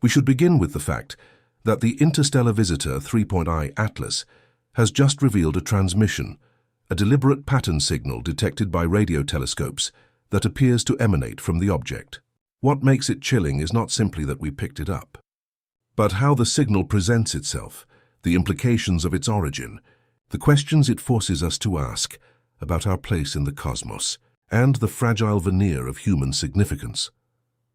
We should begin with the fact that the interstellar visitor 3.I Atlas has just revealed a transmission, a deliberate pattern signal detected by radio telescopes that appears to emanate from the object. What makes it chilling is not simply that we picked it up, but how the signal presents itself, the implications of its origin, the questions it forces us to ask about our place in the cosmos, and the fragile veneer of human significance.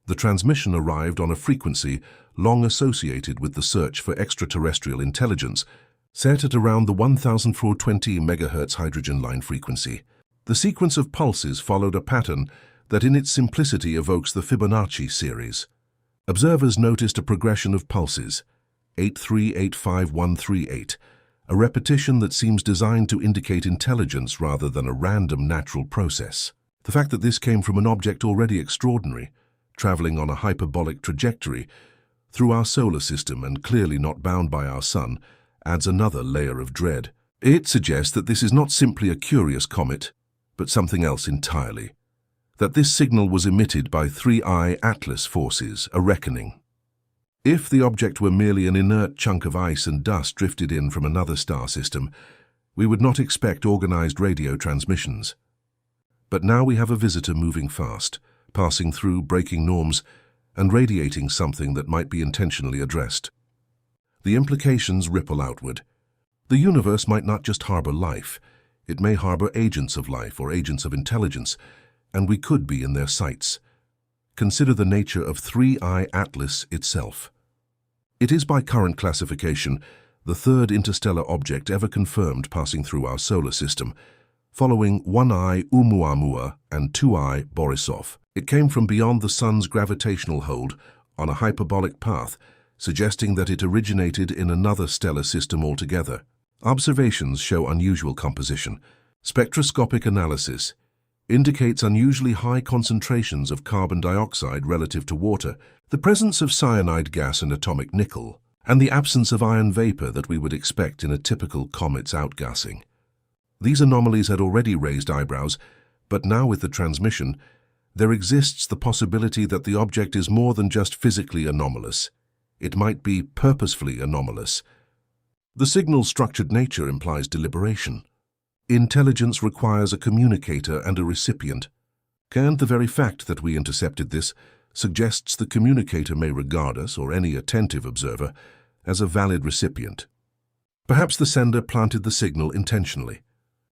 The transmission arrived on a frequency long associated with the search for extraterrestrial intelligence, set at around the 1420 MHz hydrogen line frequency. The sequence of pulses followed a pattern that in its simplicity evokes the Fibonacci series. Observers noticed a progression of pulses, 8385138, a repetition that seems designed to indicate intelligence rather than a random natural process. The fact that this came from an object already extraordinary, traveling on a hyperbolic trajectory through our solar system and clearly not bound by our sun, adds another layer of dread. It suggests that this is not simply a curious comet, but something else entirely. That this signal was emitted by 3I Atlas forces, a reckoning. If the object were merely an inert chunk of ice and dust drifted in from another star system, we would not expect organized radio transmissions. But now we have a visitor moving fast, passing through, breaking norms, and radiating something that might be intentionally addressed. The implications ripple outward. The universe might not just harbor life, it may harbor agents of life or agents of intelligence, and we could be in their sights. Consider the nature of 3I Atlas itself. It is by current classification the third interstellar object ever confirmed passing through our solar system, following 1I Oumuamua and 2I Borisov. It came from beyond the Sun's gravitational hold on a hyperbolic path, suggesting that it originated in another stellar system altogether. Observations show unusual composition. Spectroscopic analysis indicates unusually high concentrations of carbon dioxide relative to water, the presence of cyanide gas and atomic nickel, and the absence of iron vapor that we would expect in a typical comet's outgassing. These anomalies had already raised eyebrows, but now with the transmission, there exists the possibility that the object is more than just physically anomalous. It might be purposefully anomalous. The signal's structured nature implies deliberation. Intelligence requires a communicator and a recipient, and the very fact that we intercepted this suggests the communicator may regard us, or any attentive observer, as a valid recipient. Perhaps the sender planted the signal intentionally.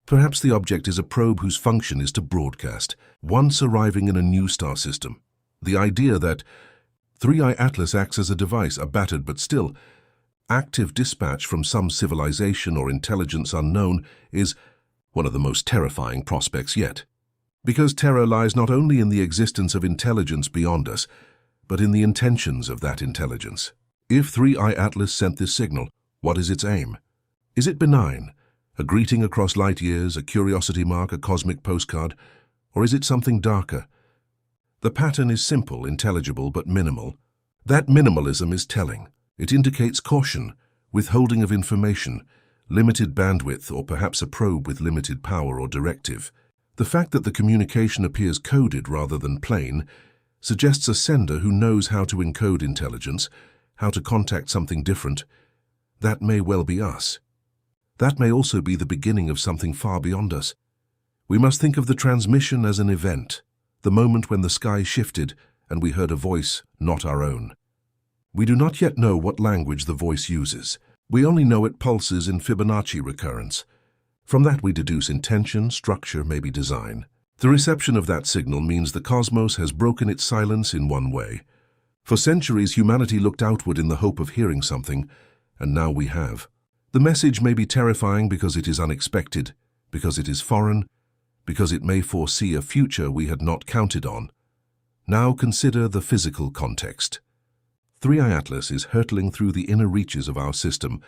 Perhaps the object is a probe whose function is to broadcast, once arriving in a new star system. The idea that 3I Atlas acts as a device, a battered but still active dispatch from some civilization or intelligence unknown, is one of the most terrifying prospects yet. Because terror lies not only in the existence of intelligence beyond us, but in the intentions of that intelligence. If 3I Atlas sent this signal, what is its aim? Is it benign? A greeting across light years, a curiosity mark, a cosmic postcard, or is it something darker? The pattern is simple, intelligible, but minimal. That minimalism is telling. It indicates caution, withholding of information, limited bandwidth, or perhaps a probe with limited power or directive. The fact that the communication appears coded rather than plain suggests a sender who knows how to encode intelligence, how to contact something different. That may well be us. That may also be the beginning of something far beyond us. We must think of the transmission as an event, the moment when the sky shifted and we heard a voice not our own. We do not yet know what language the voice uses. We only know it pulses in Fibonacci recurrence. From that we deduce intention, structure, maybe design. The reception of that signal means the cosmos has broken its silence in one way. For centuries, humanity looked outward in the hope of hearing something, and now we have. The message may be terrifying because it is unexpected, because it is foreign, because it may foresee a future we had not counted on. Now consider the physical context. 3I Atlas is hurtling through the inner reaches of our system,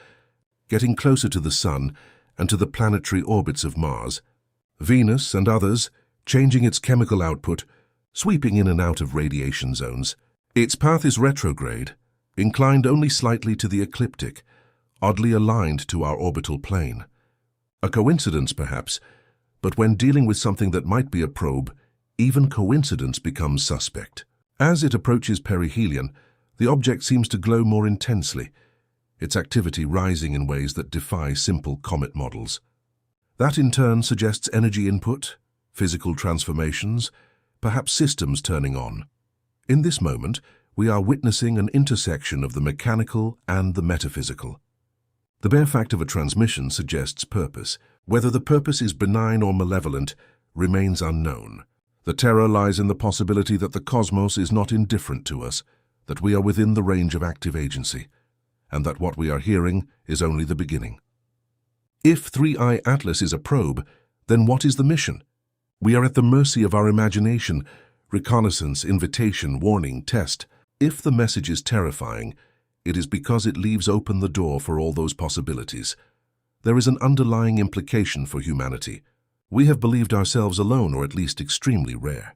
getting closer to the Sun and to the planetary orbits of Mars, Venus and others, changing its chemical output, sweeping in and out of radiation zones. Its path is retrograde, inclined only slightly to the ecliptic, oddly aligned to our orbital plane. A coincidence, perhaps, but when dealing with something that might be a probe, even coincidence becomes suspect. As it approaches perihelion, The object seems to glow more intensely, its activity rising in ways that defy simple comet models. That in turn suggests energy input, physical transformations, perhaps systems turning on. In this moment, we are witnessing an intersection of the mechanical and the metaphysical. The bare fact of a transmission suggests purpose. Whether the purpose is benign or malevolent remains unknown. The terror lies in the possibility that the cosmos is not indifferent to us, that we are within the range of active agency, and that what we are hearing is only the beginning. If 3I Atlas is a probe, then what is the mission? We are at the mercy of our imagination, reconnaissance, invitation, warning, test. If the message is terrifying, it is because it leaves open the door for all those possibilities. There is an underlying implication for humanity. We have believed ourselves alone, or at least extremely rare.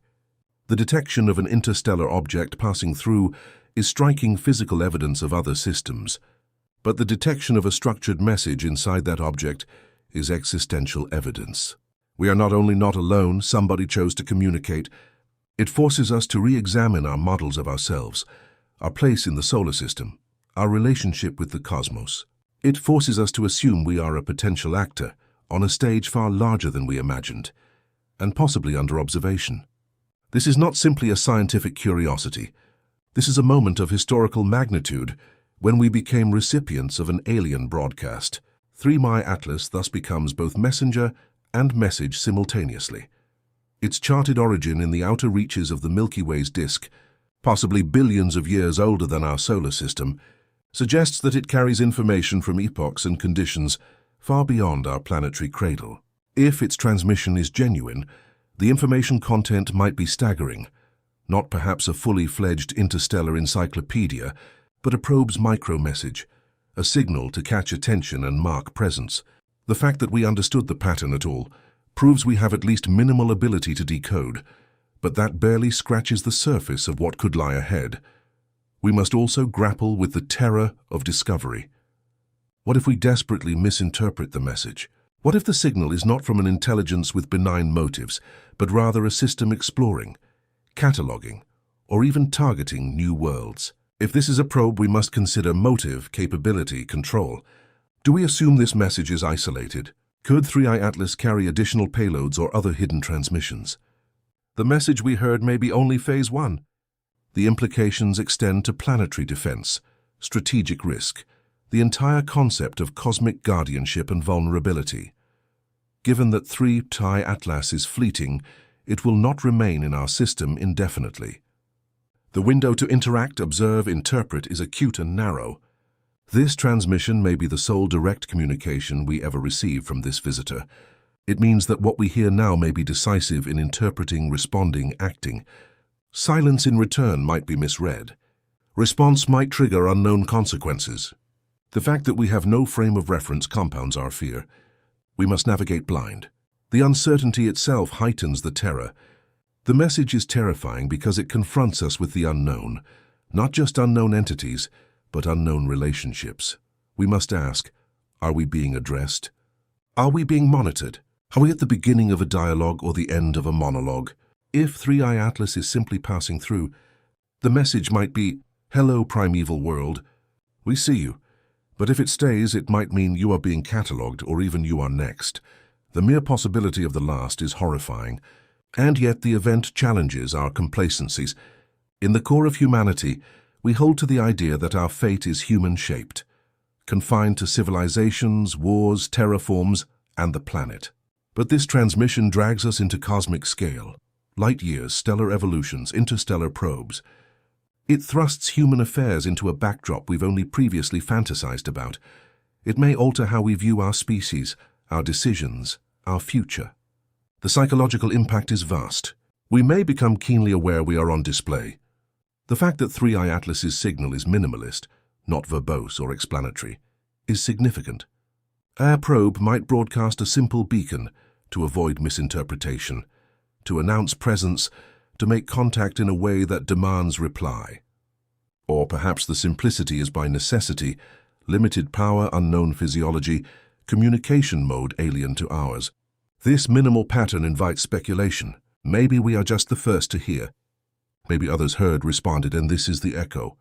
The detection of an interstellar object passing through is striking physical evidence of other systems, but the detection of a structured message inside that object is existential evidence. We are not only not alone, somebody chose to communicate. It forces us to re-examine our models of ourselves, our place in the solar system, our relationship with the cosmos. It forces us to assume we are a potential actor on a stage far larger than we imagined, and possibly under observation. This is not simply a scientific curiosity. This is a moment of historical magnitude when we became recipients of an alien broadcast. 3I Atlas thus becomes both messenger and message simultaneously. Its charted origin in the outer reaches of the Milky Way's disk, possibly billions of years older than our solar system, suggests that it carries information from epochs and conditions far beyond our planetary cradle. If its transmission is genuine, the information content might be staggering, not perhaps a fully fledged interstellar encyclopedia, but a probe's micro-message, a signal to catch attention and mark presence. The fact that we understood the pattern at all proves we have at least minimal ability to decode, but that barely scratches the surface of what could lie ahead. We must also grapple with the terror of discovery. What if we desperately misinterpret the message? What if the signal is not from an intelligence with benign motives, but rather a system exploring, cataloging, or even targeting new worlds? If this is a probe, we must consider motive, capability, control. Do we assume this message is isolated? Could 3I Atlas carry additional payloads or other hidden transmissions? The message we heard may be only phase 1. The implications extend to planetary defense, strategic risk, the entire concept of cosmic guardianship and vulnerability. Given that 3I Atlas is fleeting, it will not remain in our system indefinitely. The window to interact, observe, interpret is acute and narrow. This transmission may be the sole direct communication we ever receive from this visitor. It means that what we hear now may be decisive in interpreting, responding, acting. Silence in return might be misread. Response might trigger unknown consequences. The fact that we have no frame of reference compounds our fear. We must navigate blind. The uncertainty itself heightens the terror. The message is terrifying because it confronts us with the unknown, not just unknown entities, but unknown relationships. We must ask, are we being addressed? Are we being monitored? Are we at the beginning of a dialogue or the end of a monologue? If 3I Atlas is simply passing through, the message might be, "Hello, primeval world. We see you." But if it stays, it might mean you are being catalogued or even you are next. The mere possibility of the last is horrifying, and yet the event challenges our complacencies. In the core of humanity, we hold to the idea that our fate is human-shaped, confined to civilizations, wars, terraforms, and the planet. But this transmission drags us into cosmic scale, light years, stellar evolutions, interstellar probes. It thrusts human affairs into a backdrop we've only previously fantasized about. It may alter how we view our species, our decisions, our future. The psychological impact is vast. We may become keenly aware we are on display. The fact that 3I Atlas's signal is minimalist, not verbose or explanatory, is significant. Our probe might broadcast a simple beacon to avoid misinterpretation, to announce presence, to make contact in a way that demands reply. Or perhaps the simplicity is by necessity, limited power, unknown physiology, communication mode alien to ours. This minimal pattern invites speculation. Maybe we are just the first to hear. Maybe others heard, responded, and this is the echo.